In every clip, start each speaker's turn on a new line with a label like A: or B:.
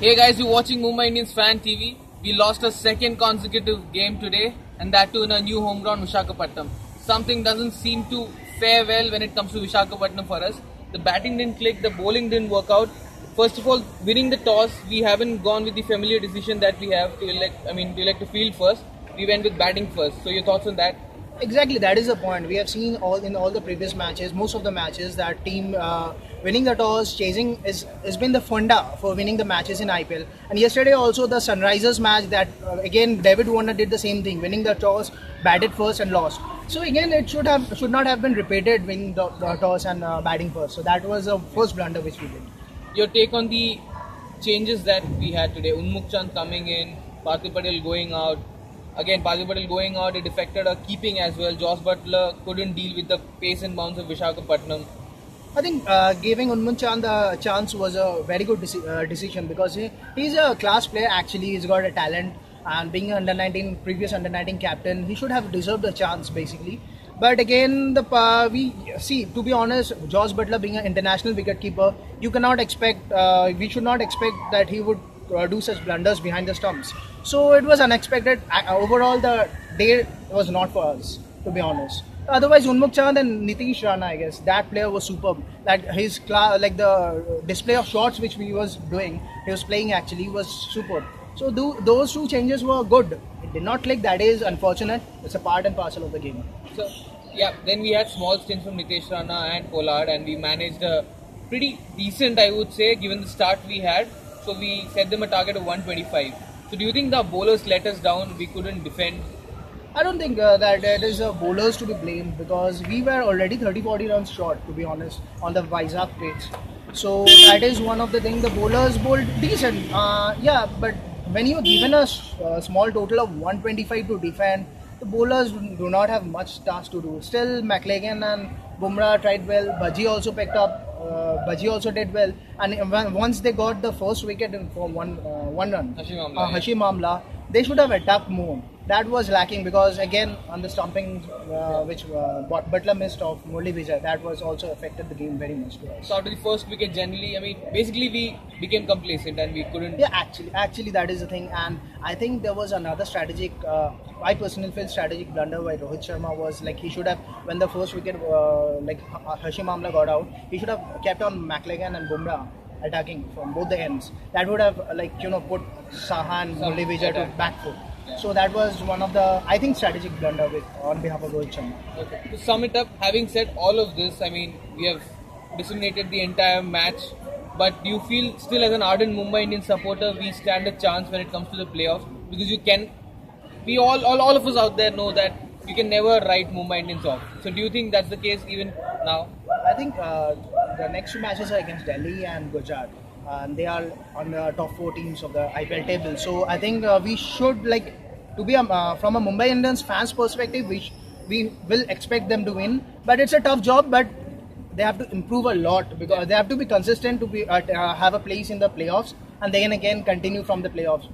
A: Hey guys, you're watching Mumbai Indians Fan TV. We lost a second consecutive game today, and that too in a new home ground, Visakhapatnam. Something doesn't seem to fare well when it comes to Visakhapatnam for us. The batting didn't click, the bowling didn't work out. First of all, winning the toss, we haven't gone with the familiar decision that we have to elect to field first. We went with batting first. So your thoughts on that?
B: Exactly, that is the point. We have seen in all the previous matches, most of the matches, that team winning the toss, chasing has been the funda for winning the matches in IPL. And yesterday also the Sunrisers match, that again David Warner did the same thing, winning the toss, batted first and lost. So again, it should not have been repeated, winning the toss and batting first. So that was the first blunder which we did.
A: Your take on the changes that we had today? Unmukt Chand coming in, Parthiv Patel going out. Again, Parthiv Patel going out, it affected our keeping as well. Jos Buttler couldn't deal with the pace and bounce of Visakhapatnam.
B: I think giving Unmukt Chand a chance was a very good decision, because he's a class player. Actually, he's got a talent, and being an previous under 19 captain, he should have deserved a chance basically. But again, we see, to be honest, Jos Buttler being an international wicketkeeper, you cannot expect. We should not expect that he would do such blunders behind the stumps. So it was unexpected. Overall, the day was not for us, to be honest. Otherwise, Unmukt Chand and Nitish Rana, I guess, that player was superb. Like the display of shots which he was playing actually was superb. So those two changes were good. It did not click. That is unfortunate. It's a part and parcel of the game.
A: So yeah, then we had small stints from Nitish Rana and Pollard, and we managed a pretty decent, I would say, given the start we had. So we set them a target of 125. So do you think the bowlers let us down? We couldn't defend?
B: I don't think that it is bowlers to be blamed, because we were already 30-40 runs short, to be honest, on the Vizag pitch. So that is one of the things. The bowlers bowled decent, yeah, but when you're given a small total of 125 to defend, the bowlers do not have much task to do. Still, McLagan and Bumrah tried well. Bhaji also picked up. Bhaji also did well. And once they got the first wicket for one run, Hashim Amla, they should have attacked more. That was lacking, because again on the stumping which Buttler missed of Murli Vijay, that was also affected the game very much to us.
A: So after the first wicket, generally, basically we became complacent and we couldn't.
B: Yeah, actually that is the thing. And I think there was another strategic, I personally feel strategic blunder by Rohit Sharma was like he should have, when the first wicket Hashim Amla got out, he should have kept on McLagan and Bumrah attacking from both the ends. That would have put Saha and Murli Vijay to back foot. Yeah. So that was one of the, I think, strategic blunder on behalf of Rohit Sharma.
A: Okay. To sum it up, having said all of this, we have disseminated the entire match. But do you feel still, as an ardent Mumbai Indians supporter, we stand a chance when it comes to the playoffs? Because we all of us out there know that you can never write Mumbai Indians off. So do you think that's the case even now?
B: I think the next two matches are against Delhi and Gujarat. And they are on the top 4 teams of the IPL table. So I think we should, from a Mumbai Indians fans perspective, we will expect them to win. But it's a tough job, but they have to improve a lot, because they have to be consistent to be have a place in the playoffs, and then again continue from the playoffs.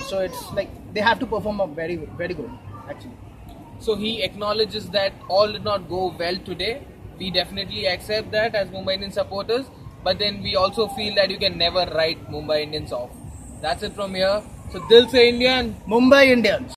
B: So it's like they have to perform very, very good, actually.
A: So he acknowledges that all did not go well today. We definitely accept that as Mumbai Indians supporters. But then we also feel that you can never write Mumbai Indians off. That's it from here. So Dil Se Indian,
B: Mumbai Indians.